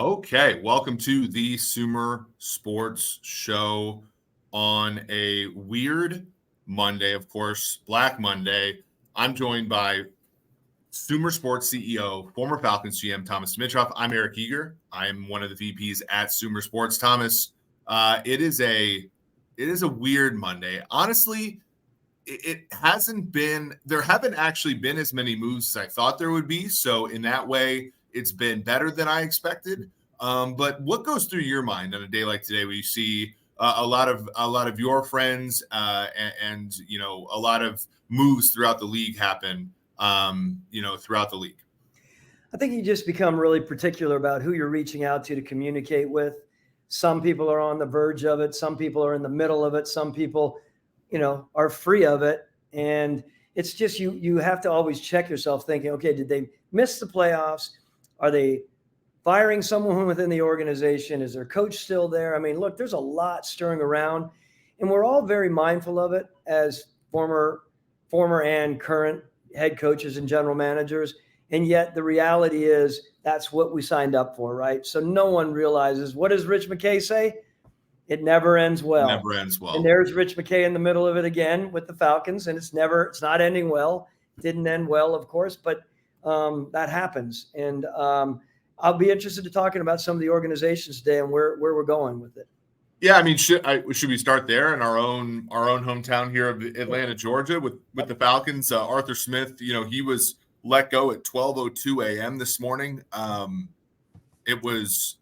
Okay, welcome to the Sumer Sports Show on a weird Monday, of course, Black Monday. I'm joined by Sumer Sports CEO, former Falcons GM Thomas Dimitroff. I'm Eric Eager. I'm one of the VPs at Sumer Sports. Thomas, it is a weird Monday. Honestly, it hasn't been. There haven't actually been as many moves as I thought there would be. So in that way, it's been better than I expected. But what goes through your mind on a day like today, where you see a lot of your friends and a lot of moves throughout the league happen? Throughout the league. I think you just become really particular about who you're reaching out to communicate with. Some people are on the verge of it. Some people are in the middle of it. Some people, are free of it. And it's just you have to always check yourself thinking, okay, did they miss the playoffs? Are they firing someone within the organization? Is their coach still there? I mean, look, there's a lot stirring around, and we're all very mindful of it as former and current head coaches and general managers. And yet the reality is that's what we signed up for, right? So no one realizes, what does Rich McKay say? It never ends well. It never ends well. And there's Rich McKay in the middle of it again with the Falcons, and it's not ending well. It didn't end well, of course, but that happens. And I'll be interested in talking about some of the organizations today and where we're going with it. Yeah, I mean, should we start there in our own hometown here of Atlanta, Georgia, with the Falcons? Arthur Smith, he was let go at 12:02 a.m. this morning. It was,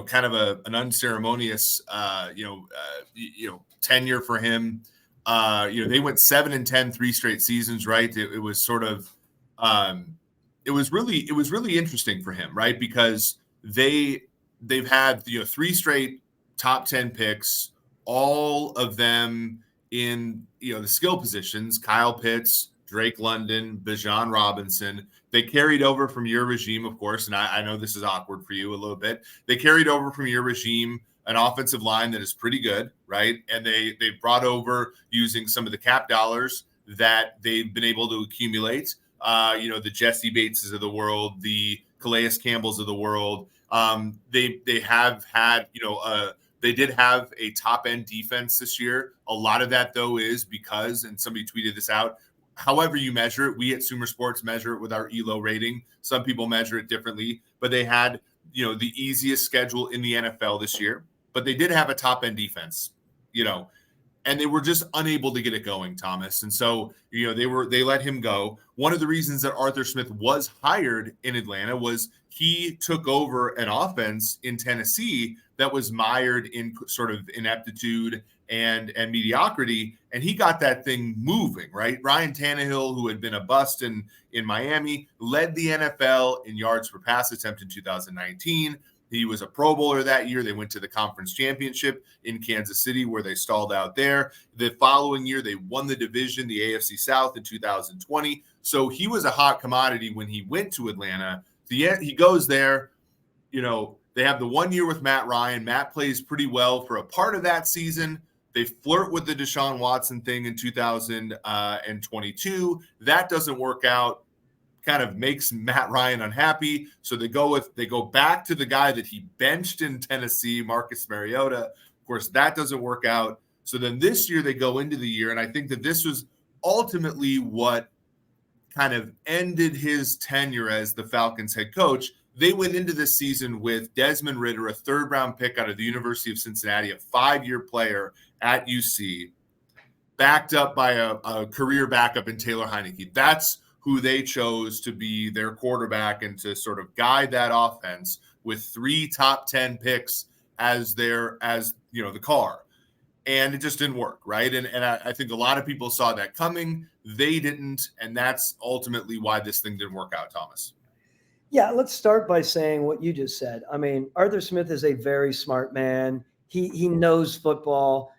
kind of an unceremonious, tenure for him. They went 7-10 3 straight seasons, right? It was sort of, it was really interesting for him, right? Because they've had 3 straight top 10 picks, all of them in the skill positions. Kyle Pitts, Drake London, Bijan Robinson. They carried over from your regime, of course, and I know this is awkward for you a little bit. They carried over from your regime an offensive line that is pretty good, right? And they brought over, using some of the cap dollars that they've been able to accumulate, the Jesse Bateses of the world, the Calais Campbells of the world. They have had, they did have a top-end defense this year. A lot of that, though, is because, and somebody tweeted this out, however you measure it, we at Sumer Sports measure it with our ELO rating. Some people measure it differently, but they had, the easiest schedule in the NFL this year. But they did have a top-end defense, and they were just unable to get it going, Thomas. And so, they let him go. One of the reasons that Arthur Smith was hired in Atlanta was he took over an offense in Tennessee that was mired in sort of ineptitude and mediocrity, and he got that thing moving, right? Ryan Tannehill, who had been a bust in Miami, led the NFL in yards per pass attempt in 2019. He was a Pro Bowler that year. They went to the conference championship in Kansas City, where they stalled out there. The following year, they won the division, the AFC South, in 2020. So he was a hot commodity when he went to Atlanta. He goes there, they have the 1 year with Matt Ryan. Matt plays pretty well for a part of that season. They flirt with the Deshaun Watson thing in 2022. That doesn't work out. Kind of makes Matt Ryan unhappy. So they go back to the guy that he benched in Tennessee, Marcus Mariota. Of course, that doesn't work out. So then this year they go into the year, and I think that this was ultimately what kind of ended his tenure as the Falcons head coach. They went into this season with Desmond Ridder, a 3rd-round pick out of the University of Cincinnati, a 5-year player at UC, backed up by a career backup in Taylor Heineke. That's who they chose to be their quarterback and to sort of guide that offense with 3 top 10 picks as the car. And it just didn't work, right? And I think a lot of people saw that coming. They didn't, and that's ultimately why this thing didn't work out, Thomas. Yeah, let's start by saying what you just said. I mean, Arthur Smith is a very smart man. He knows football.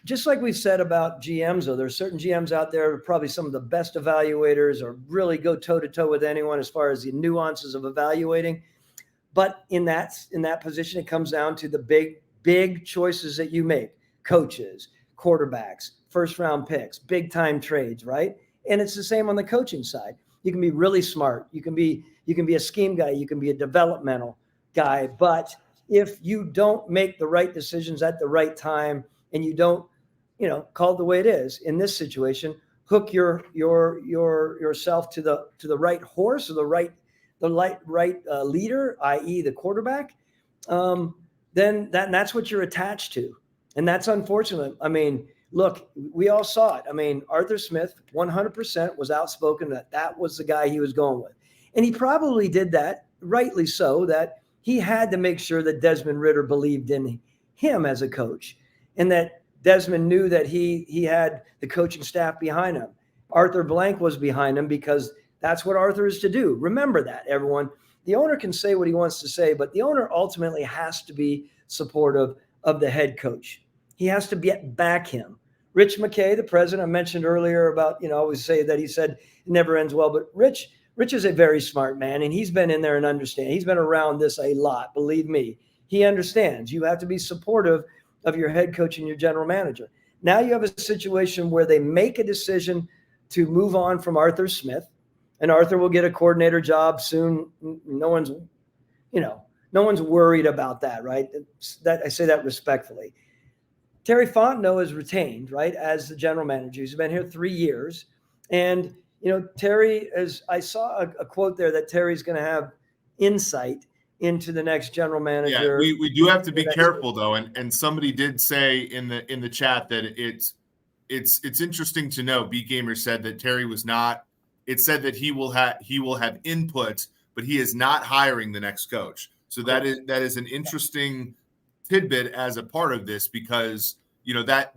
Just like we've said about GMs, though, there's certain GMs out there, probably some of the best evaluators, or really go toe-to-toe with anyone as far as the nuances of evaluating. But in that position, it comes down to the big choices that you make: coaches, quarterbacks, first-round picks, big-time trades, right? And it's the same on the coaching side. You can be really smart. You can be a scheme guy. You can be a developmental. guy. But if you don't make the right decisions at the right time and you don't, call it the way it is in this situation, hook yourself to the right horse or the right leader, i.e. the quarterback, then that's what you're attached to. And that's unfortunate. I mean, look, we all saw it. I mean, Arthur Smith 100% was outspoken that was the guy he was going with. And he probably did that, rightly so, that he had to make sure that Desmond Ridder believed in him as a coach and that Desmond knew that he had the coaching staff behind him. Arthur Blank was behind him because that's what Arthur is to do. Remember that, everyone. The owner can say what he wants to say, but the owner ultimately has to be supportive of the head coach. He has to back him. Rich McKay, the president, I mentioned earlier about, I always say that he said it never ends well, but Rich is a very smart man, and he's been in there and understand. He's been around this a lot, believe me. He understands. You have to be supportive of your head coach and your general manager. Now you have a situation where they make a decision to move on from Arthur Smith, and Arthur will get a coordinator job soon. No one's worried about that, right? That I say that respectfully. Terry Fontenot is retained, right, as the general manager. He's been here 3 years. And, Terry, I saw a quote there that Terry's going to have insight into the next general manager. Yeah, we do have to be careful, though. And somebody did say in the chat that it's interesting to know. B Gamer said that Terry was not. It said that he will have input, but he is not hiring the next coach. So that is an interesting tidbit as a part of this because that's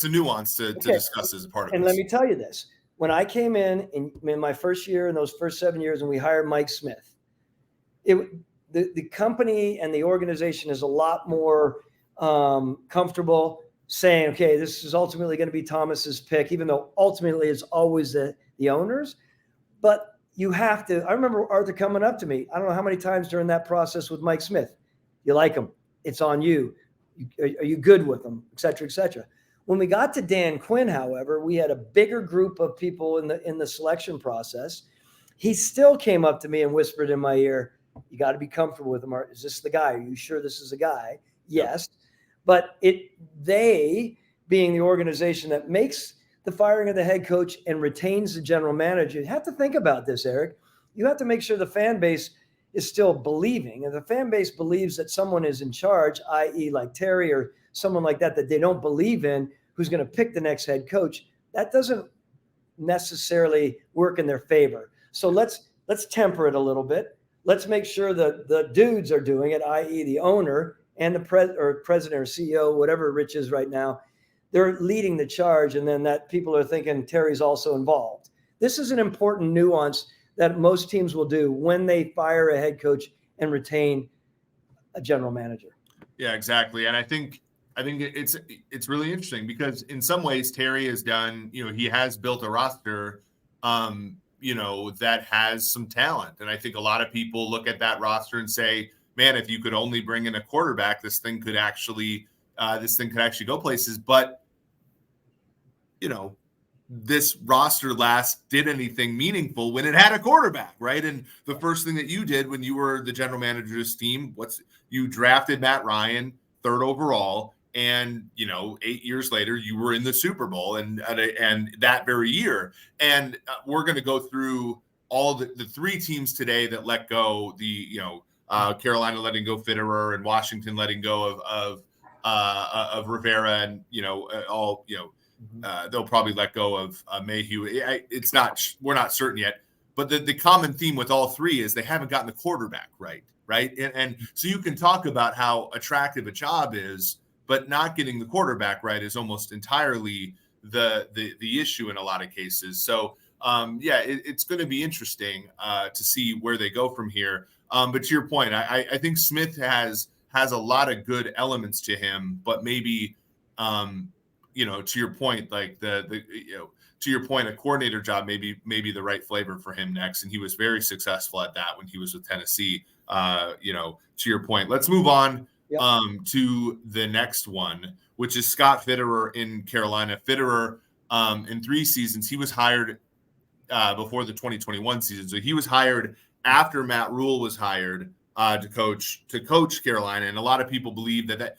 a nuance to discuss as a part of it. And let me tell you this: when I came in my first year, in those first 7 years, and we hired Mike Smith, the company and the organization is a lot more comfortable saying, okay, this is ultimately going to be Thomas's pick, even though ultimately it's always the owners. But you have to. I remember Arthur coming up to me. I don't know how many times during that process with Mike Smith. You like him? It's on you. Are you good with him? Et cetera, et cetera. When we got to Dan Quinn, however, we had a bigger group of people in the selection process. He still came up to me and whispered in my ear, "You got to be comfortable with him. Is this the guy? Are you sure this is the guy?" Yes, but they being the organization that makes the firing of the head coach and retains the general manager. You have to think about this, Eric. You have to make sure the fan base is still believing. And the fan base believes that someone is in charge, i.e. like Terry or someone like that they don't believe in, who's going to pick the next head coach. That doesn't necessarily work in their favor. So let's temper it a little bit. Let's make sure that the dudes are doing it, i.e. the owner and the president or CEO, whatever Rich is right now. They're leading the charge, and then that people are thinking Terry's also involved. This is an important nuance that most teams will do when they fire a head coach and retain a general manager. Yeah, exactly. And I think it's really interesting because in some ways Terry has done, he has built a roster, that has some talent. And I think a lot of people look at that roster and say, man, if you could only bring in a quarterback, this thing could actually go places. But this roster last did anything meaningful when it had a quarterback, right? And the first thing that you did when you were the general manager's team, you drafted Matt Ryan 3rd overall, and 8 years later you were in the Super Bowl, and that very year. And we're going to go through all the 3 teams today that let go. Carolina letting go Fitterer, and Washington letting go of Rivera, and they'll probably let go of Mayhew. We're not certain yet, but the common theme with all 3 is they haven't gotten the quarterback right? And so you can talk about how attractive a job is, but not getting the quarterback right is almost entirely the issue in a lot of cases. So it's going to be interesting to see where they go from here. But to your point, I think Smith has a lot of good elements to him, but maybe to your point, like to your point, a coordinator job maybe the right flavor for him next, and he was very successful at that when he was with Tennessee. To your point, let's move on to the next one, which is Scott Fitterer in Carolina. Fitterer, in 3 seasons, he was hired before the 2021 season, so he was hired after Matt Rule was hired to coach Carolina, and a lot of people believe that that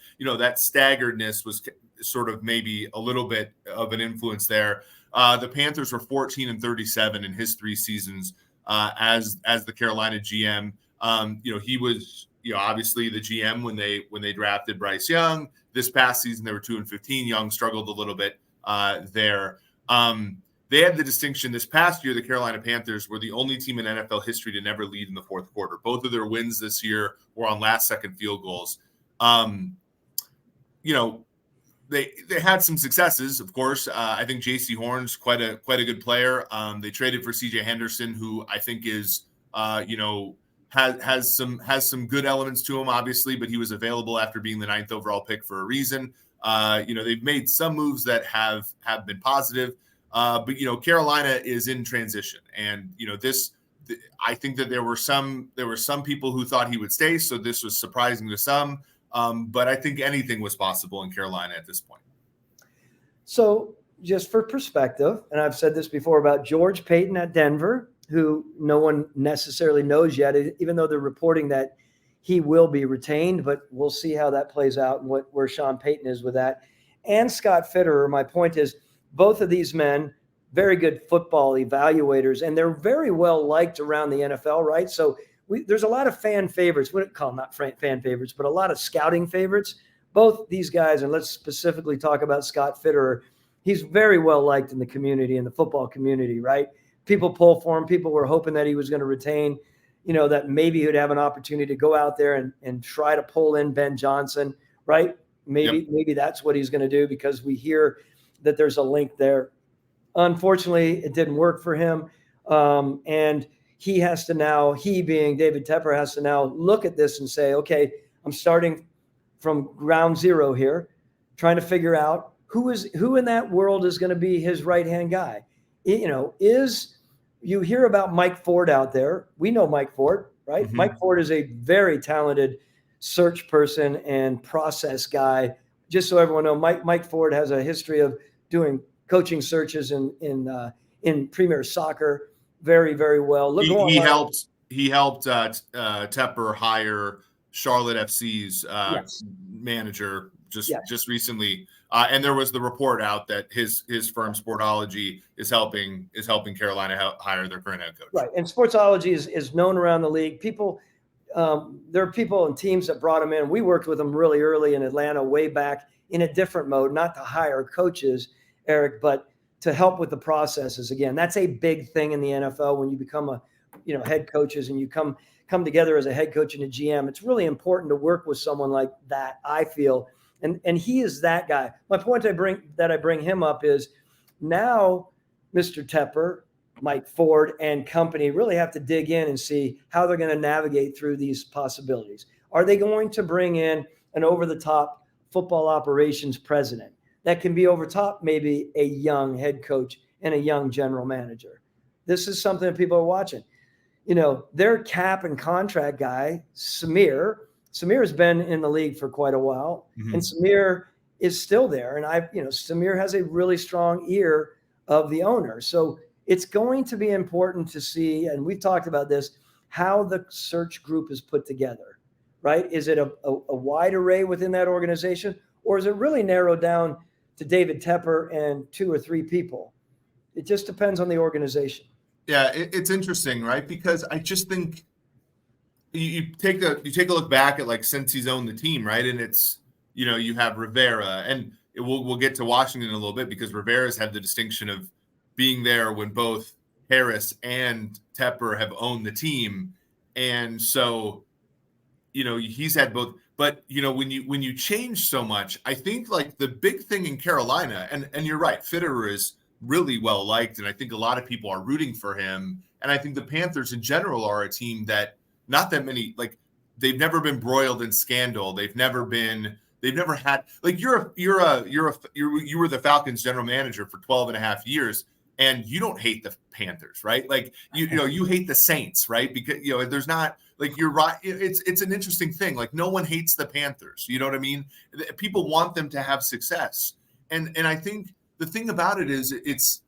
staggeredness was sort of maybe a little bit of an influence there. The Panthers were 14-37 in his 3 seasons as the Carolina GM. He was obviously the GM when they drafted Bryce Young. This past season they were 2-15. Young struggled a little bit there. They had the distinction this past year. The Carolina Panthers were the only team in NFL history to never lead in the fourth quarter. Both of their wins this year were on last-second field goals. They had some successes, of course. I think J.C. Horn's quite a good player. They traded for C.J. Henderson, who I think is has some good elements to him, obviously, but he was available after being the 9th overall pick for a reason. They've made some moves that have been positive. But Carolina is in transition, and I think that there were some people who thought he would stay, so this was surprising to some. But I think anything was possible in Carolina at this point. So, just for perspective, and I've said this before about George Paton at Denver, who no one necessarily knows yet, even though they're reporting that he will be retained, but we'll see how that plays out and where Sean Payton is with that. And Scott Fitterer. My point is, both of these men, very good football evaluators, and they're very well liked around the NFL, right? So there's a lot of fan favorites. We don't call them not fan favorites, but a lot of scouting favorites. Both these guys, and let's specifically talk about Scott Fitterer. He's very well liked in the community, in the football community, right? People pull for him. People were hoping that he was going to retain, that maybe he'd have an opportunity to go out there and try to pull in Ben Johnson, right? Maybe that's what he's going to do, because we hear that there's a link there. Unfortunately, it didn't work for him. And he being David Tepper, has to now look at this and say, okay, I'm starting from ground zero here, trying to figure out who in that world is going to be his right-hand guy. You hear about Mike Ford out there. We know Mike Ford, right? Mm-hmm. Mike Ford is a very talented search person and process guy. Just so everyone knows, Mike Ford has a history of doing coaching searches in Premier Soccer very, very well. He helped Tepper hire Charlotte FC's manager just recently, and there was the report out that his firm Sportology is helping Carolina hire their current head coach. Right, and Sportology is known around the league. People, there are people and teams that brought him in. We worked with him really early in Atlanta, way back in a different mode, not to hire coaches, Eric, but to help with the processes. Again, that's a big thing in the NFL when you become head coaches and you come together as a head coach and a GM. It's really important to work with someone like that, I feel. And he is that guy. My point I bring him up is now Mr. Tepper, Mike Ford, and company really have to dig in and see how they're going to navigate through these possibilities. Are they going to bring in an over-the-top football operations president that can be over top maybe a young head coach and a young general manager? This is something that people are watching. Their cap and contract guy, Samir has been in the league for quite a while, mm-hmm. and Samir is still there. And Samir has a really strong ear of the owner. So it's going to be important to see, and we've talked about this, how the search group is put together, right? Is it a wide array within that organization, or is it really narrowed down to David Tepper and 2 or 3 people? It just depends on the organization. Yeah, it's interesting, right? Because I just think you take a look back at since he's owned the team, right? And it's you have Rivera, and we'll get to Washington in a little bit, because Rivera's had the distinction of being there when both Harris and Tepper have owned the team, and so he's had both. But when you change so much, I think the big thing in Carolina, and you're right, Fitterer is really well liked, and I think a lot of people are rooting for him. And I think the Panthers in general are a team that not that many, they've never been broiled in scandal. They've never had you were the Falcons general manager for 12 and a half years, and you don't hate the Panthers, right? You hate the Saints, right? Because there's not you're right. It's an interesting thing. No one hates the Panthers. You know what I mean? People want them to have success, and I think the thing about it is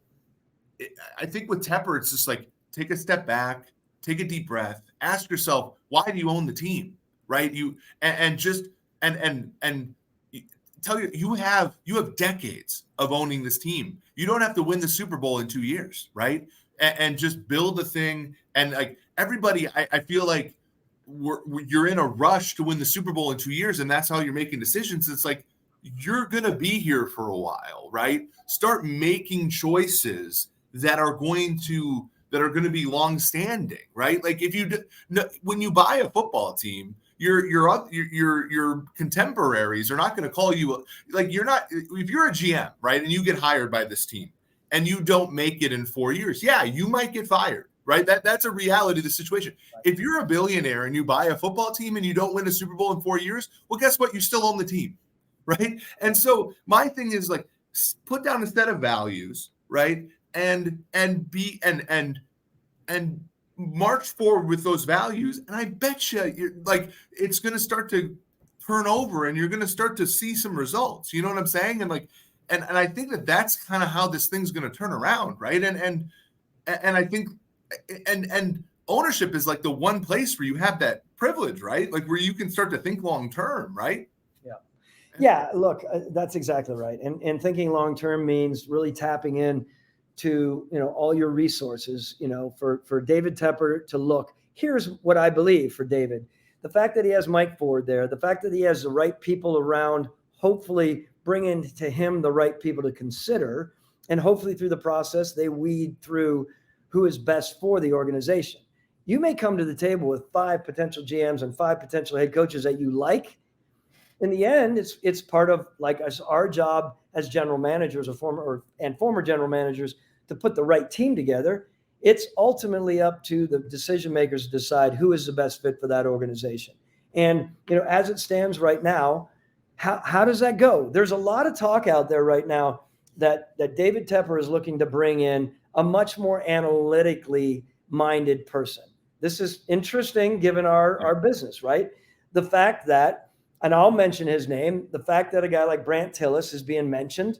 I think with Tepper, it's just take a step back, take a deep breath, ask yourself, why do you own the team, right? You and just and tell you have decades of owning this team. You don't have to win the Super Bowl in 2 years, right? And just build a thing. And like everybody, I feel like you're in a rush to win the Super Bowl in 2 years, and that's how you're making decisions. It's like you're gonna be here for a while, right? Start making choices that are going to be long-standing, right? Like if when you buy a football team, your contemporaries are not going to call you, like you're not, if you're a GM, right, and you get hired by this team and you don't make it in 4 years, yeah, you might get fired, right? That's a reality of the situation. If you're a billionaire and you buy a football team and you don't win a Super Bowl in 4 years, well, guess what? You still own the team, right? And so my thing is like, put down a set of values, right? And march forward with those values. And I bet you're like, it's going to start to turn over and you're going to start to see some results. You know what I'm saying? And like, and I think that's kind of how this thing's going to turn around. Right. And I think, and ownership is like the one place where you have that privilege, right? Like where you can start to think long-term, right? Yeah. Look, that's exactly right. And thinking long-term means really tapping in to, all your resources, for David Tepper to look. Here's what I believe for David. The fact that he has Mike Ford there, the fact that he has the right people around, hopefully bringing to him the right people to consider, and hopefully through the process, they weed through who is best for the organization. You may come to the table with 5 potential GMs and 5 potential head coaches that you like. In the end, it's part of like our job as general managers or former general managers to put the right team together. It's ultimately up to the decision makers to decide who is the best fit for that organization. And as it stands right now, how does that go? There's a lot of talk out there right now that David Tepper is looking to bring in a much more analytically minded person. This is interesting given our business, right? The fact that, and I'll mention his name, the fact that a guy like Brant Tillis is being mentioned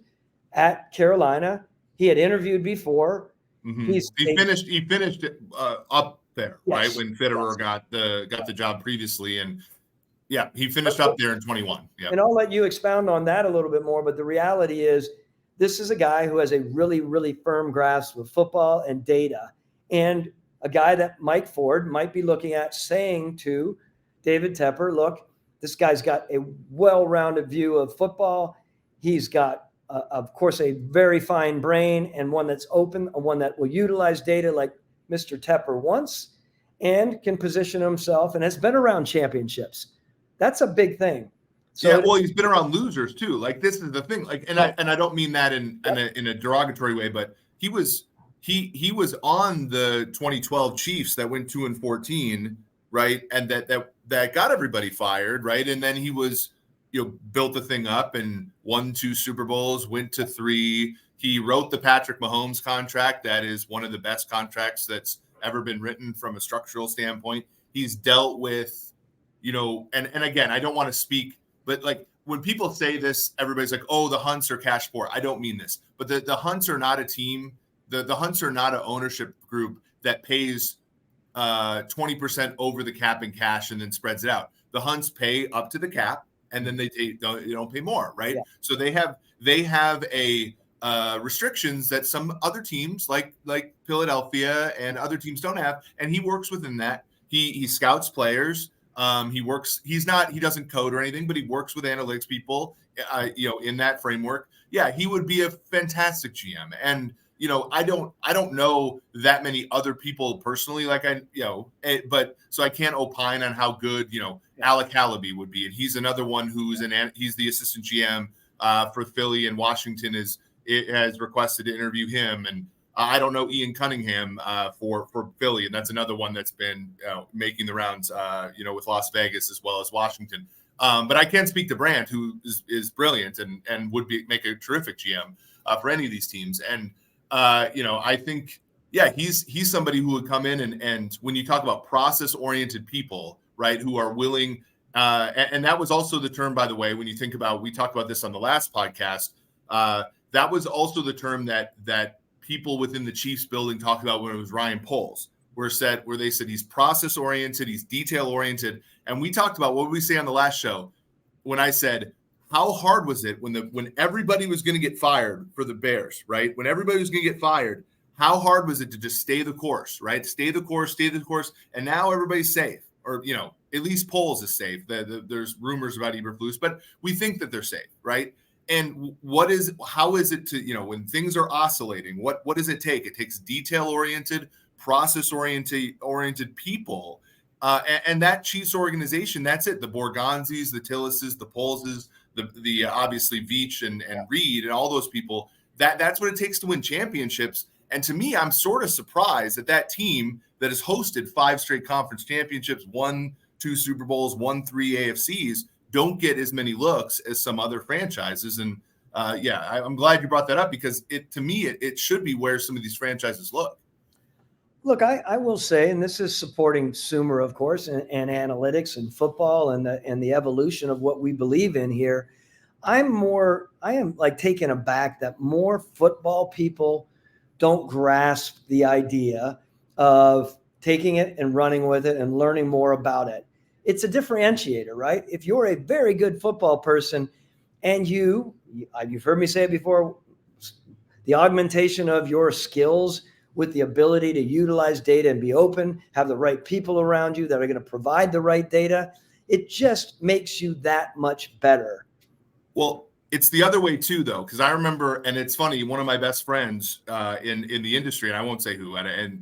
at Carolina. He had interviewed before. Mm-hmm. He finished up there, yes, right? When Fitterer got the job previously. And yeah, he finished up there in 21. Yeah. And I'll let you expound on that a little bit more. But the reality is this is a guy who has a really, really firm grasp of football and data. And a guy that Mike Ford might be looking at saying to David Tepper, look, this guy's got a well-rounded view of football. He's got, of course, a very fine brain and one that's open, one that will utilize data like Mr. Tepper wants and can position himself and has been around championships. That's a big thing. So yeah, well, he's been around losers too. Like this is the thing. Like, and I don't mean that in a derogatory way, but he was on the 2012 Chiefs that went 2-14, right? And that got everybody fired, right? And then he was, built the thing up and won 2 Super Bowls, went to 3. He wrote the Patrick Mahomes contract. That is one of the best contracts that's ever been written from a structural standpoint. He's dealt with, and again, I don't want to speak, but like when people say this, everybody's like, oh, the Hunts are cash poor. I don't mean this, but the Hunts are not a team. The Hunts are not an ownership group that pays 20% over the cap in cash and then spreads it out. The Hunts pay up to the cap and then they don't pay more, right? Yeah. So they have a restrictions that some other teams like Philadelphia and other teams don't have, and he works within that. He scouts players. He doesn't code or anything, but he works with analytics people, in that framework. Yeah, he would be a fantastic GM. And I don't know that many other people personally, but so I can't opine on how good, Alec Hallaby would be. And he's another one he's the assistant GM for Philly, and Washington has requested to interview him. And I don't know Ian Cunningham for Philly, and that's another one that's been making the rounds, with Las Vegas as well as Washington. But I can speak to Brant, who is brilliant and would make a terrific GM for any of these teams. And I think, he's somebody who would come in and when you talk about process-oriented people, right, who are willing, and that was also the term, by the way, when you think about, we talked about this on the last podcast, that was also the term that people within the Chiefs building talked about when it was Ryan Poles, where they said he's process oriented, he's detail oriented. And we talked about, what did we say on the last show? When I said, how hard was it when everybody was going to get fired for the Bears, right? When everybody was going to get fired, how hard was it to just stay the course, right? Stay the course. And now everybody's safe, or, at least Poles is safe. There's rumors about Eberflus, but we think that they're safe, right? And how is it to, when things are oscillating, what does it take? It takes detail-oriented, process-oriented people. And that Chiefs organization, that's it. The Borgonzis, the Tillises, the Poleses, the obviously Veach and Reed and all those people, that's what it takes to win championships. And to me, I'm sort of surprised that team that has hosted 5 straight conference championships, won 2 Super Bowls, won 3 AFCs, don't get as many looks as some other franchises. And I'm glad you brought that up, because to me, it should be where some of these franchises look. Look, I will say, and this is supporting Sumer, of course, and analytics and football and the evolution of what we believe in here. I am like taken aback that more football people don't grasp the idea of taking it and running with it and learning more about it. It's a differentiator, right? If you're a very good football person and you've heard me say it before, the augmentation of your skills with the ability to utilize data and be open, have the right people around you that are going to provide the right data, it just makes you that much better. Well, it's the other way too, though, because I remember, and it's funny, one of my best friends in the industry, and I won't say who, I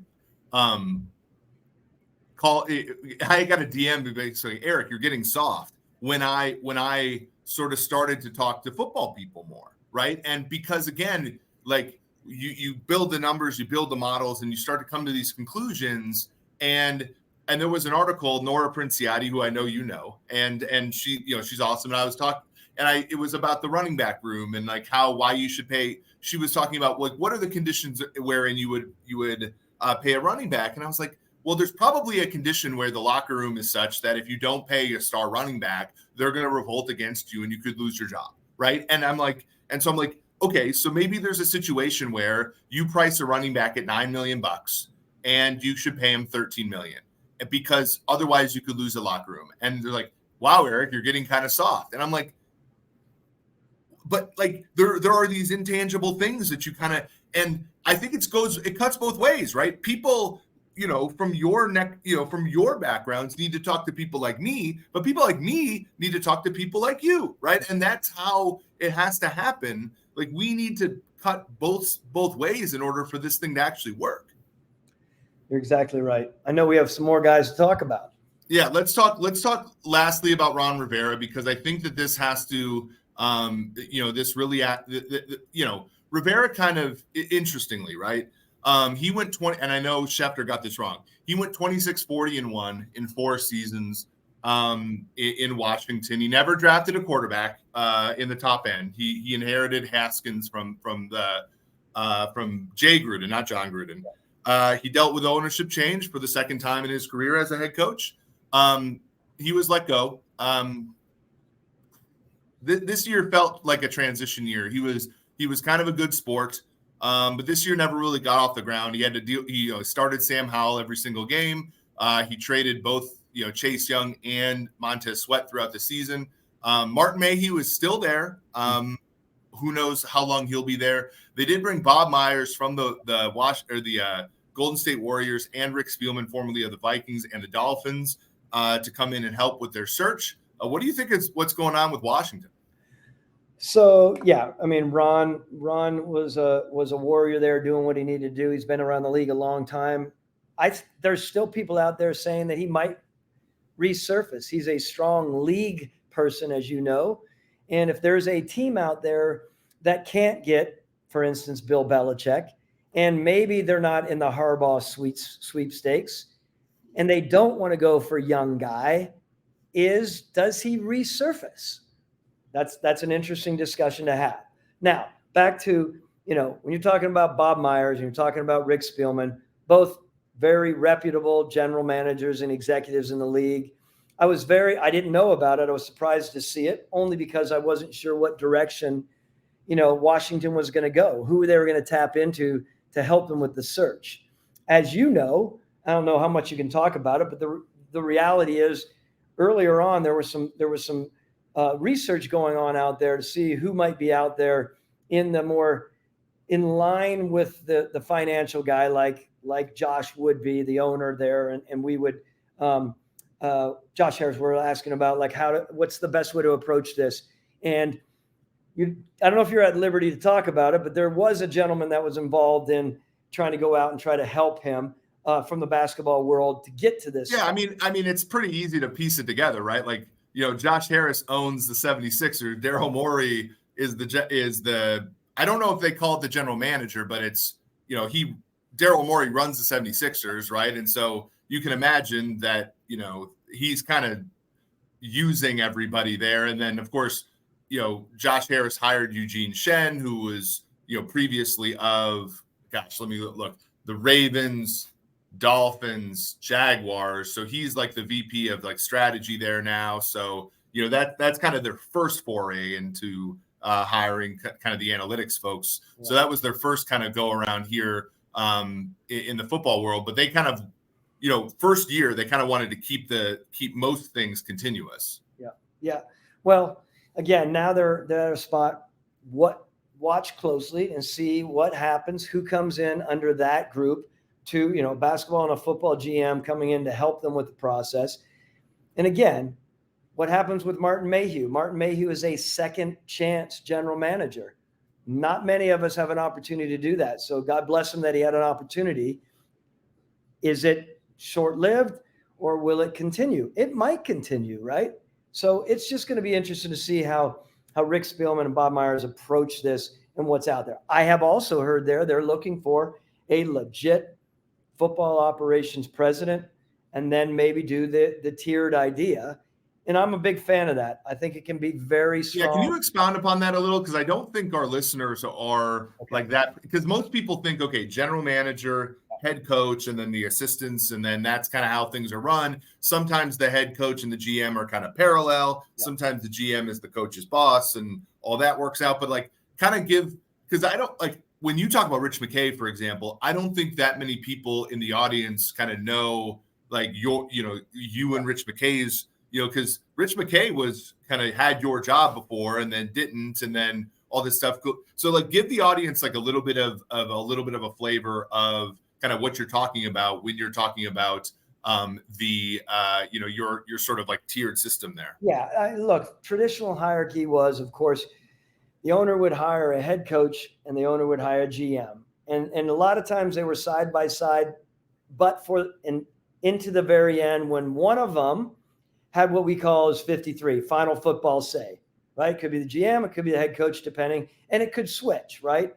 got a DM basically, Eric, you're getting soft, when I sort of started to talk to football people more, right? And because, again, like, you build the numbers, you build the models, and you start to come to these conclusions. And there was an article, Nora Princiati, who I know and she, she's awesome. And I was talking, and it was about the running back room and like why you should pay. She was talking about, like, what are the conditions wherein you would pay a running back? And I was like, well, there's probably a condition where the locker room is such that if you don't pay a star running back, they're going to revolt against you and you could lose your job, right? And I'm like, okay, so maybe there's a situation where you price a running back at $9 million and you should pay him $13 million, because otherwise you could lose a locker room. And they're like, wow, Eric, you're getting kind of soft. And I'm like, but like there are these intangible things that you kind of, and I think it cuts both ways, right? People, from your backgrounds need to talk to people like me, but people like me need to talk to people like you, right? And that's how it has to happen. Like, we need to cut both ways in order for this thing to actually work. You're exactly right. I know we have some more guys to talk about. Yeah, let's talk lastly about Ron Rivera, because I think that this has to, this really, Rivera kind of, interestingly, right? He went 20, and I know Schefter got this wrong. He went 26-40-1 in 4 seasons in Washington. He never drafted a quarterback in the top end. He inherited Haskins from Jay Gruden, not John Gruden. He dealt with ownership change for the second time in his career as a head coach. He was let go. This year felt like a transition year. He was kind of a good sport, but this year never really got off the ground. He had to deal. He started Sam Howell every single game. He traded both Chase Young and Montez Sweat throughout the season. Martin Mayhew was still there. Who knows how long he'll be there? They did bring Bob Myers from the Golden State Warriors and Rick Spielman, formerly of the Vikings and the Dolphins, to come in and help with their search. What do you think is what's going on with Washington? So, yeah, I mean, Ron was a Warrior there doing what he needed to do. He's been around the league a long time. There's still people out there saying that he might resurface. He's a strong league person, as you know. And if there's a team out there that can't get, for instance, Bill Belichick, and maybe they're not in the Harbaugh sweepstakes, and they don't want to go for young guy, does he resurface? That's an interesting discussion to have. Now, back to, when you're talking about Bob Myers and you're talking about Rick Spielman, both very reputable general managers and executives in the league. I didn't know about it. I was surprised to see it, only because I wasn't sure what direction, Washington was going to go, who they were going to tap into to help them with the search. As you know, I don't know how much you can talk about it, but the reality is earlier on, there was some research going on out there to see who might be out there in line with the financial guy, like Josh would be the owner there. And we would, Josh Harris, we're asking about like what's the best way to approach this. And I don't know if you're at liberty to talk about it, but there was a gentleman that was involved in trying to go out and try to help him from the basketball world to get to this. Yeah, I mean, it's pretty easy to piece it together, right? Like, Josh Harris owns the 76ers. Daryl Morey is the I don't know if they call it the general manager, but it's, Daryl Morey runs the 76ers, right? And so you can imagine that, he's kind of using everybody there. And then, of course, Josh Harris hired Eugene Shen, who was, previously of, let me look, the Ravens, Dolphins, Jaguars. So he's like the VP of like strategy there now. So, that's kind of their first foray into hiring kind of the analytics folks. Yeah. So that was their first kind of go around here in the football world. But they kind of, first year, they kind of wanted to keep most things continuous. Yeah. Yeah. Well, again, now they're at a spot. Watch closely and see what happens, who comes in under that group to, basketball and a football GM coming in to help them with the process. And again, what happens with Martin Mayhew? Martin Mayhew is a second chance general manager. Not many of us have an opportunity to do that. So God bless him that he had an opportunity. Is it short-lived or will it continue? It might continue, right? So it's just going to be interesting to see how Rick Spielman and Bob Myers approach this and what's out there. I have also heard they're looking for a legit football operations president and then maybe do the tiered idea. And I'm a big fan of that. I think it can be very strong. Yeah, can you expound upon that a little? Because I don't think our listeners are like that. Because most people think, okay, general manager, head coach, and then the assistants, and then that's kind of how things are run. Sometimes the head coach and the GM are kind of parallel. Yeah. Sometimes the GM is the coach's boss, and all that works out. But like, kind of because I don't like when you talk about Rich McKay, for example. I don't think that many people in the audience kind of know like you and Rich McKay's. Because Rich McKay was kind of had your job before and then didn't, and then all this stuff. So like, give the audience like a little bit of a flavor of kind of what you're talking about when you're talking about your sort of like tiered system there. Yeah, look, traditional hierarchy was, of course, the owner would hire a head coach and the owner would hire a GM, and a lot of times they were side by side, but into the very end when one of them had what we call as 53, final football say, right? It could be the GM, it could be the head coach, depending, and it could switch, right?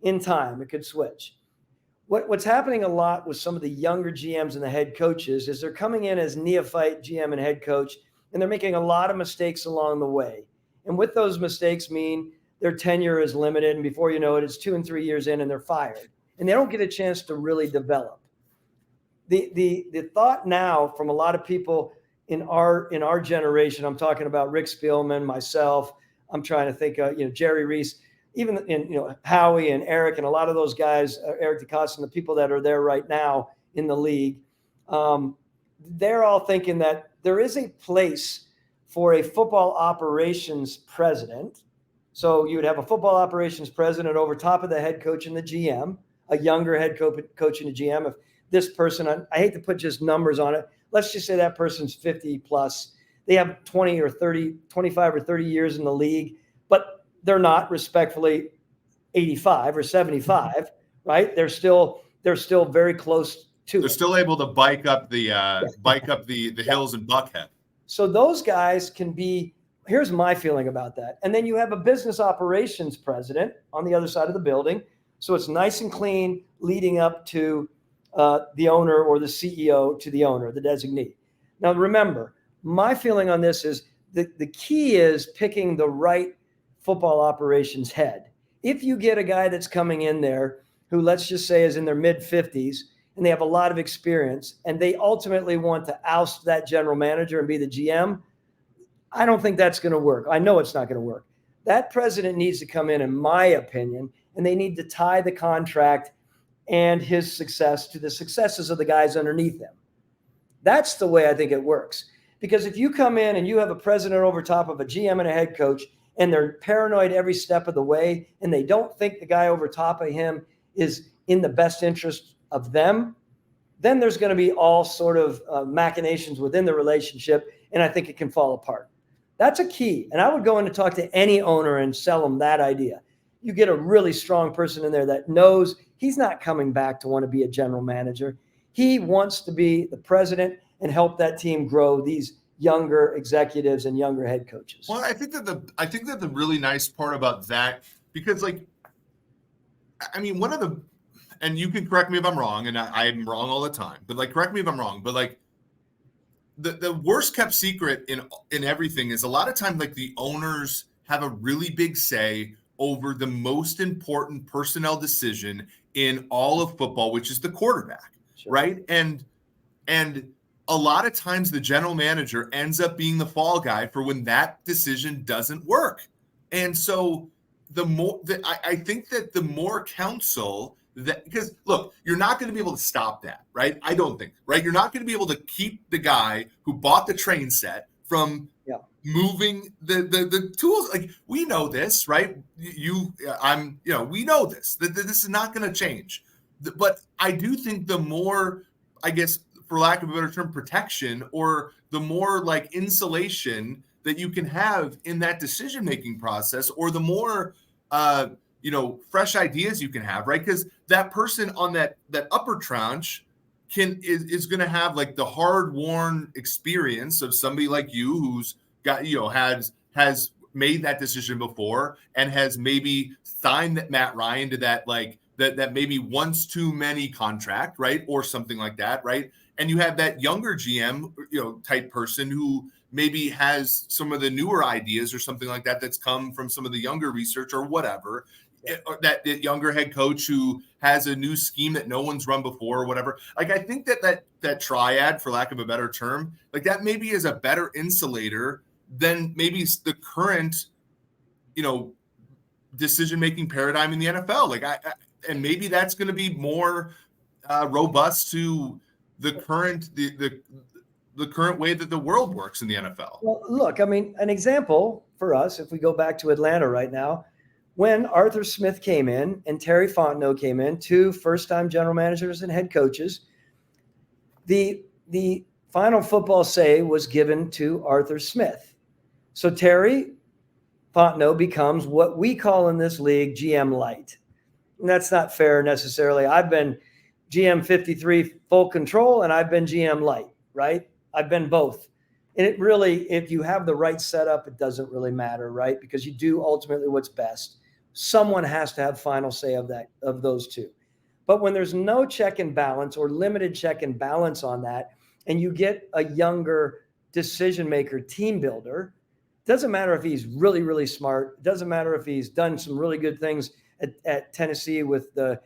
In time, it could switch. What's happening a lot with some of the younger GMs and the head coaches is they're coming in as neophyte GM and head coach, and they're making a lot of mistakes along the way. And with those mistakes mean their tenure is limited, and before you know it, it's 2 and 3 years in and they're fired. And they don't get a chance to really develop. The thought now from a lot of people in our generation, I'm talking about Rick Spielman, myself. I'm trying to think of, Jerry Reese, even Howie and Eric and a lot of those guys, Eric DeCosta and the people that are there right now in the league. They're all thinking that there is a place for a football operations president. So you would have a football operations president over top of the head coach and the GM, a younger head coach and a GM. If this person, I hate to put just numbers on it, let's just say that person's 50 plus. They have 20 or 30, 25 or 30 years in the league, but they're not respectfully 85 or 75, right? They're still very close to. They're still able to bike up the hills in Buckhead. So those guys can be. Here's my feeling about that. And then you have a business operations president on the other side of the building, so it's nice and clean leading up to the owner or the CEO to the owner, the designee. Now, remember, my feeling on this is the key is picking the right football operations head. If you get a guy that's coming in there who, let's just say, is in their mid-50s and they have a lot of experience and they ultimately want to oust that general manager and be the GM, I don't think that's going to work. I know it's not going to work. That president needs to come in my opinion, and they need to tie the contract and his success to the successes of the guys underneath him. That's the way I think it works. Because if you come in and you have a president over top of a GM and a head coach, and they're paranoid every step of the way, and they don't think the guy over top of him is in the best interest of them, then there's going to be all sort of machinations within the relationship, and I think it can fall apart. That's a key. And I would go in to talk to any owner and sell them that idea. You get a really strong person in there that knows he's not coming back to want to be a general manager. He wants to be the president and help that team grow these younger executives and younger head coaches. Well, I think that the really nice part about that, because one of the, and you can correct me if I'm wrong, and I'm wrong all the time, but correct me if I'm wrong, but the worst kept secret in everything is a lot of times the owners have a really big say over the most important personnel decision in all of football, which is the quarterback, sure. Right? And a lot of times the general manager ends up being the fall guy for when that decision doesn't work. And so I think that the more counsel that, because look, you're not going to be able to stop that, right? I don't think, right? You're not going to be able to keep the guy who bought the train set from moving the tools. We know this, right? We know this, that this is not going to change. But I do think the more, I guess, for lack of a better term, protection, or the more insulation that you can have in that decision-making process, or the more, fresh ideas you can have, right? Because that person on that upper tranche is going to have the hard-worn experience of somebody like you who's got, has made that decision before and has maybe signed that Matt Ryan to that, that maybe once too many contract, right? Or something like that, right? And you have that younger GM, type person who maybe has some of the newer ideas or something like that that's come from some of the younger research or whatever. That younger head coach who has a new scheme that no one's run before or whatever. I think that triad, for lack of a better term, that maybe is a better insulator than maybe the current, decision-making paradigm in the NFL. And maybe that's going to be more robust to the current the current way that the world works in the NFL. Well, look, an example for us, if we go back to Atlanta right now, when Arthur Smith came in and Terry Fontenot came in, two first-time general managers and head coaches, the final football say was given to Arthur Smith. So Terry Fontenot becomes what we call in this league GM light. And that's not fair necessarily. I've been GM 53 full control, and I've been GM light, right? I've been both. And it really, if you have the right setup, it doesn't really matter, right? Because you do ultimately what's best. Someone has to have final say of those two. But when there's no check and balance or limited check and balance on that, and you get a younger decision maker, team builder, doesn't matter if he's really, really smart. It doesn't matter if he's done some really good things at Tennessee with the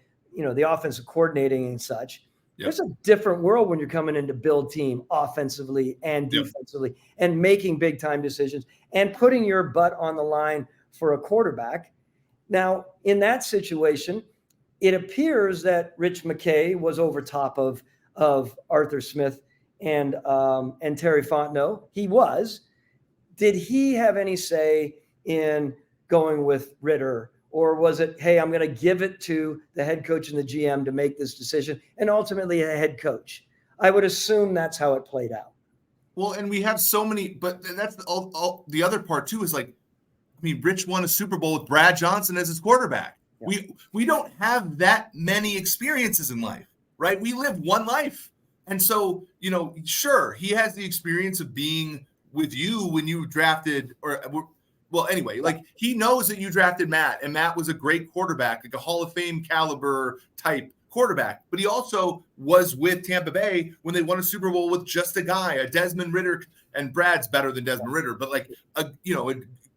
offensive coordinating and such. Yep. There's a different world when you're coming in to build team offensively and defensively, and making big time decisions and putting your butt on the line for a quarterback. Now, in that situation, it appears that Rich McKay was over top of Arthur Smith and Terry Fontenot. He was. Did he have any say in going with Ritter? Or was it, hey, I'm going to give it to the head coach and the GM to make this decision, and ultimately a head coach? I would assume that's how it played out. Well, and we have so many, but that's all the other part too is Rich won a Super Bowl with Brad Johnson as his quarterback. Yeah. We don't have that many experiences in life, right? We live one life. And so, sure, he has the experience of being with you when you drafted he knows that you drafted Matt, and Matt was a great quarterback, a Hall of Fame caliber type quarterback. But he also was with Tampa Bay when they won a Super Bowl with just a guy, a Desmond Ritter, and Brad's better than Desmond Ritter, but a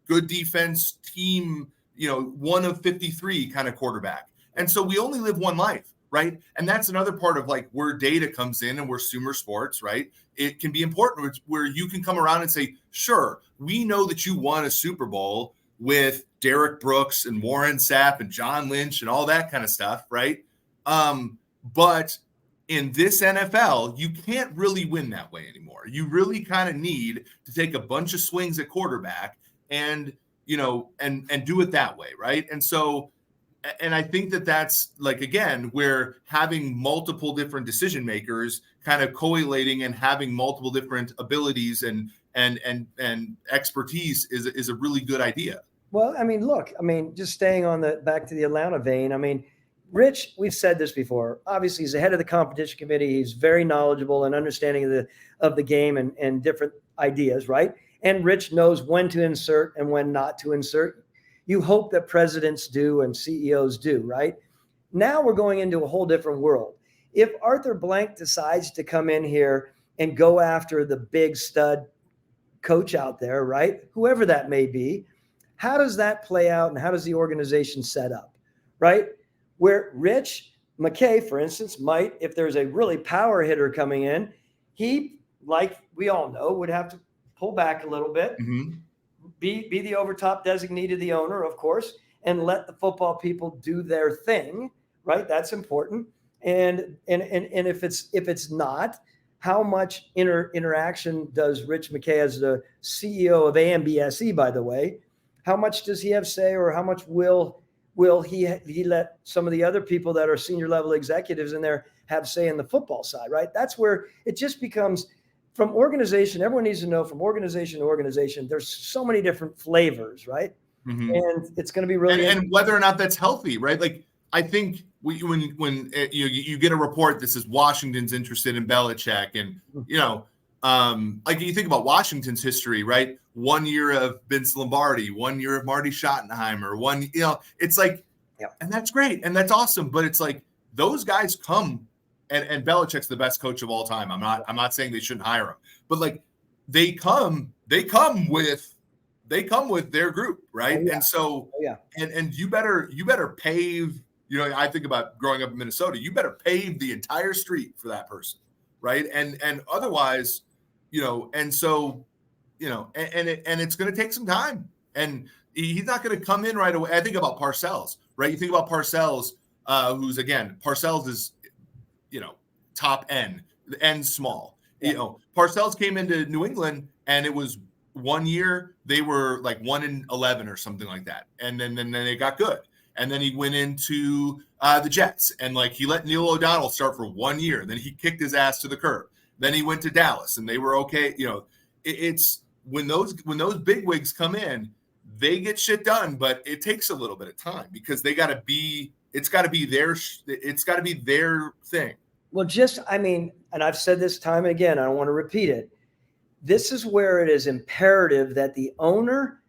good defense team, 1 of 53 kind of quarterback. And so we only live one life, right? And that's another part of where data comes in and where Sumer Sports, right? It can be important where you can come around and say, sure, we know that you won a Super Bowl with Derek Brooks and Warren Sapp and John Lynch and all that kind of stuff, right? But in this NFL, you can't really win that way anymore. You really kind of need to take a bunch of swings at quarterback and, and do it that way, right? And so, and I think that's like, again, where having multiple different decision makers kind of collating and having multiple different abilities and expertise is a really good idea. Well, I mean, look, just staying on back to the Atlanta vein, Rich, we've said this before. Obviously, he's the head of the competition committee. He's very knowledgeable and understanding of the game and different ideas, right? And Rich knows when to insert and when not to insert. You hope that presidents do and CEOs do, right? Now we're going into a whole different world. If Arthur Blank decides to come in here and go after the big stud coach out there, right? Whoever that may be, how does that play out and how does the organization set up, right? Where Rich McKay, for instance, might, if there's a really power hitter coming in, he, like we all know, would have to pull back a little bit, be the overtop designee to the owner, of course, and let the football people do their thing, right? That's important. And if it's not, how much interaction does Rich McKay, as the CEO of AMBSE, by the way, how much does he have say, or how much will he let some of the other people that are senior level executives in there have say in the football side, right? That's where it just becomes, from organization, everyone needs to know, from organization to organization, there's so many different flavors, right? And it's going to be really and whether or not that's healthy, right? Like, I think when you get a report that says Washington's interested in Belichick, and like you think about Washington's history, right? 1 year of Vince Lombardi, 1 year of Marty Schottenheimer, it's like, and that's great and that's awesome, but it's like those guys come, and Belichick's the best coach of all time. I'm not saying they shouldn't hire him, but like they come with their group, right? And so, and you better pave. I think about growing up in Minnesota, you better pave the entire street for that person, right? And otherwise, and so, and it's going to take some time, and he's not going to come in right away. I think about Parcells, right? You think about Parcells, who's, again, Parcells is, top N, the N small. Parcells came into New England, and it was 1 year they were like 1-11 or something like that, and then they got good. And then he went into the Jets, and like he let Neil O'Donnell start for 1 year. And then he kicked his ass to the curb. Then he went to Dallas, and they were okay. It's when those bigwigs come in, they get shit done, but it takes a little bit of time because it's got to be their thing. Well, and I've said this time and again, I don't want to repeat it. This is where it is imperative that the owner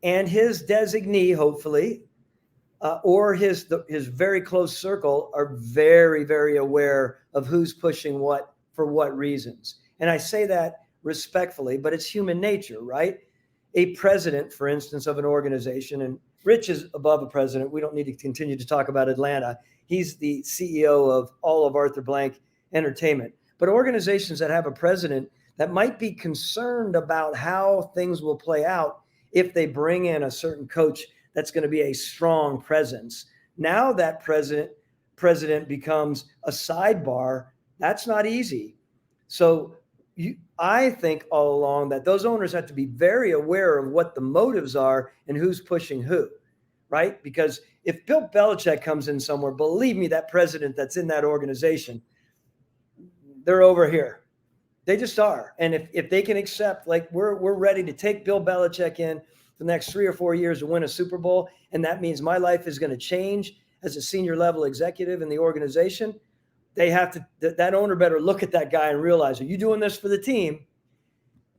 and his designee, hopefully, or his very close circle, are very, very aware of who's pushing what for what reasons. And I say that respectfully, but it's human nature, right? A president, for instance, of an organization, and Rich is above a president. We don't need to continue to talk about Atlanta. He's the CEO of all of Arthur Blank Entertainment. But organizations that have a president that might be concerned about how things will play out if they bring in a certain coach that's going to be a strong presence. Now that president becomes a sidebar. That's not easy. So I think all along that those owners have to be very aware of what the motives are and who's pushing who, right? Because if Bill Belichick comes in somewhere, believe me, that president that's in that organization, they're over here. They just are. And if they can accept, like, we're ready to take Bill Belichick in for the next 3 or 4 years to win a Super Bowl, and that means my life is going to change as a senior level executive in the organization, they have to, that owner better look at that guy and realize, are you doing this for the team?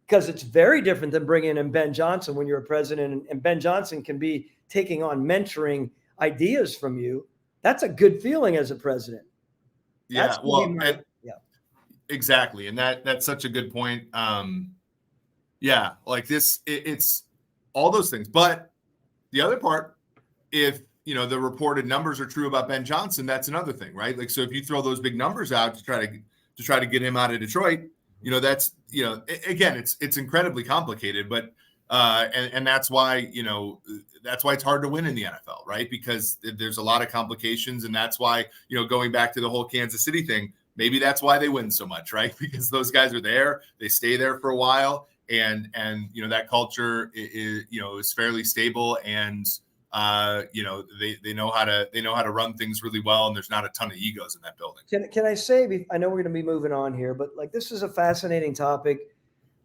Because it's very different than bringing in Ben Johnson when you're a president, and Ben Johnson can be taking on mentoring ideas from you. That's a good feeling as a president. Yeah, exactly. And that's such a good point. Yeah, like this, it's all those things. But the other part, if the reported numbers are true about Ben Johnson, that's another thing, right? Like, so if you throw those big numbers out to try to get him out of Detroit, that's again, it's incredibly complicated. But And that's why, that's why it's hard to win in the NFL, right? Because there's a lot of complications. And that's why, going back to the whole Kansas City thing, maybe that's why they win so much, right? Because those guys are there, they stay there for a while. And that culture is fairly stable, and they know how to run things really well, and there's not a ton of egos in that building. Can I say, I know we're going to be moving on here, but like, this is a fascinating topic.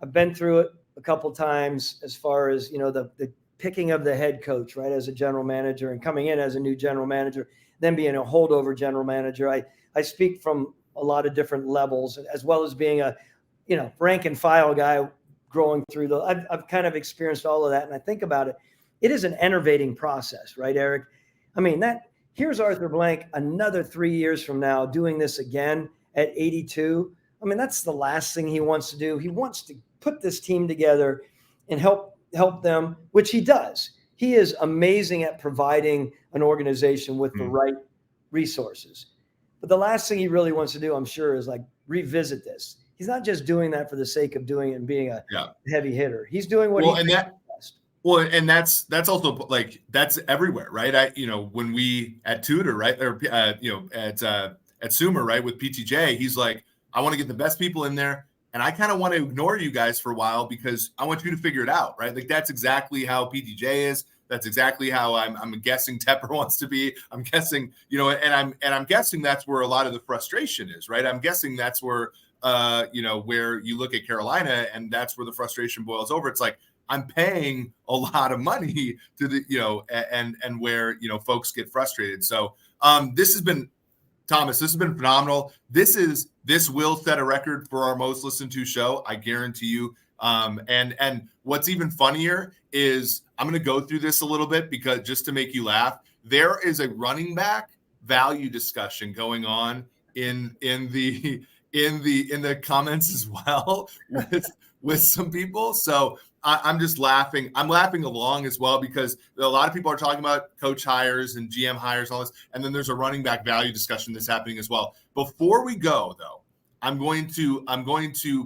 I've been through it a couple times as far as, the picking of the head coach, right, as a general manager, and coming in as a new general manager, then being a holdover general manager. I speak from a lot of different levels, as well as being a, rank and file guy growing through I've kind of experienced all of that. And I think about it, it is an enervating process, right, Eric? I mean, here's Arthur Blank another 3 years from now doing this again at 82. I mean, that's the last thing he wants to do. He wants to put this team together and help them, which he does. He is amazing at providing an organization with the right resources. But the last thing he really wants to do, I'm sure, is like revisit this. He's not just doing that for the sake of doing it and being a heavy hitter. He's doing what he thinks best. Well, and that's also like, that's everywhere, right? When we at Tudor, right, or at Sumer, right, with PTJ, he's like, I want to get the best people in there, and I kind of want to ignore you guys for a while because I want you to figure it out, right? Like, that's exactly how PTJ is. That's exactly how I'm guessing Tepper wants to be. I'm guessing, and I'm guessing that's where a lot of the frustration is, right? I'm guessing that's where where you look at Carolina and that's where the frustration boils over. It's like, I'm paying a lot of money to the, and where, folks get frustrated. So this has been, Thomas, this has been phenomenal. This will set a record for our most listened to show, I guarantee you. And what's even funnier is I'm going to go through this a little bit because just to make you laugh, there is a running back value discussion going on in the comments as well with some people. So I'm just laughing. I'm laughing along as well because a lot of people are talking about coach hires and GM hires, all this. And then there's a running back value discussion that's happening as well. Before we go, though, I'm going to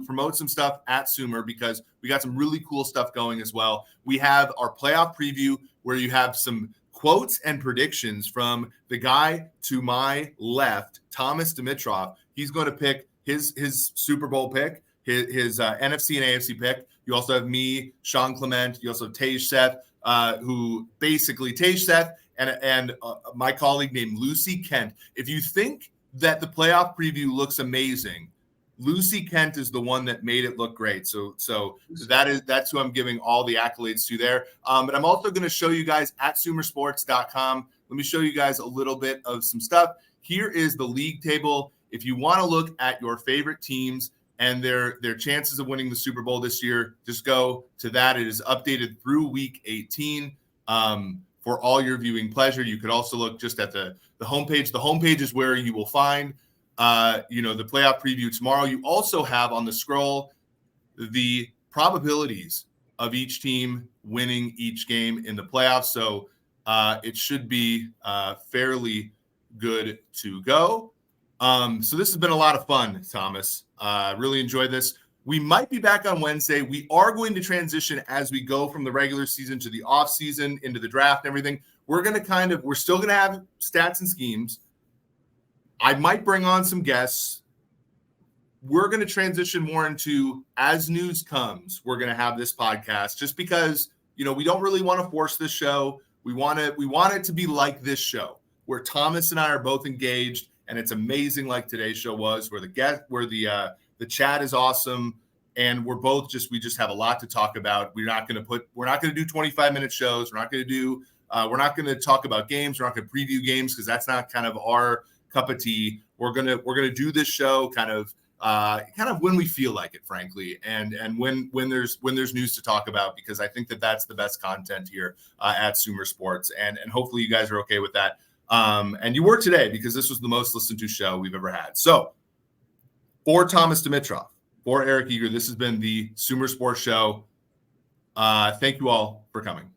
promote some stuff at Sumer because we got some really cool stuff going as well. We have our playoff preview where you have some quotes and predictions from the guy to my left, Thomas Dimitroff. He's going to pick his Super Bowl pick, his NFC and AFC pick. You also have me, Sean Clement. You also have Tej Seth, Tej Seth and my colleague named Lucy Kent. If you think that the playoff preview looks amazing, Lucy Kent is the one that made it look great. So that's who I'm giving all the accolades to there. But I'm also going to show you guys at sumersports.com. Let me show you guys a little bit of some stuff. Here is the league table. If you want to look at your favorite teams and their chances of winning the Super Bowl this year, just go to that. It is updated through week 18 for all your viewing pleasure. You could also look just at the homepage. The homepage is where you will find the playoff preview tomorrow. You also have on the scroll the probabilities of each team winning each game in the playoffs. So it should be fairly good to go. So this has been a lot of fun, Thomas. Really enjoyed this. We might be back on Wednesday. We are going to transition as we go from the regular season to the off season into the draft and everything. We're still going to have stats and schemes. I might bring on some guests. We're going to transition more into as news comes. We're going to have this podcast just because, we don't really want to force this show. We want it to be like this show where Thomas and I are both engaged. And it's amazing, like today's show was, where the chat is awesome, and we just have a lot to talk about. We're not going to do 25-minute shows. We're not going to talk about games. We're not going to preview games because that's not kind of our cup of tea. We're gonna do this show kind of when we feel like it, frankly, and when there's news to talk about, because I think that's the best content here at Sumer Sports, and hopefully you guys are okay with that. And you were today because this was the most listened to show we've ever had. So for Thomas Dimitroff, for Eric Eager, this has been the Sumer Sports Show. Thank you all for coming.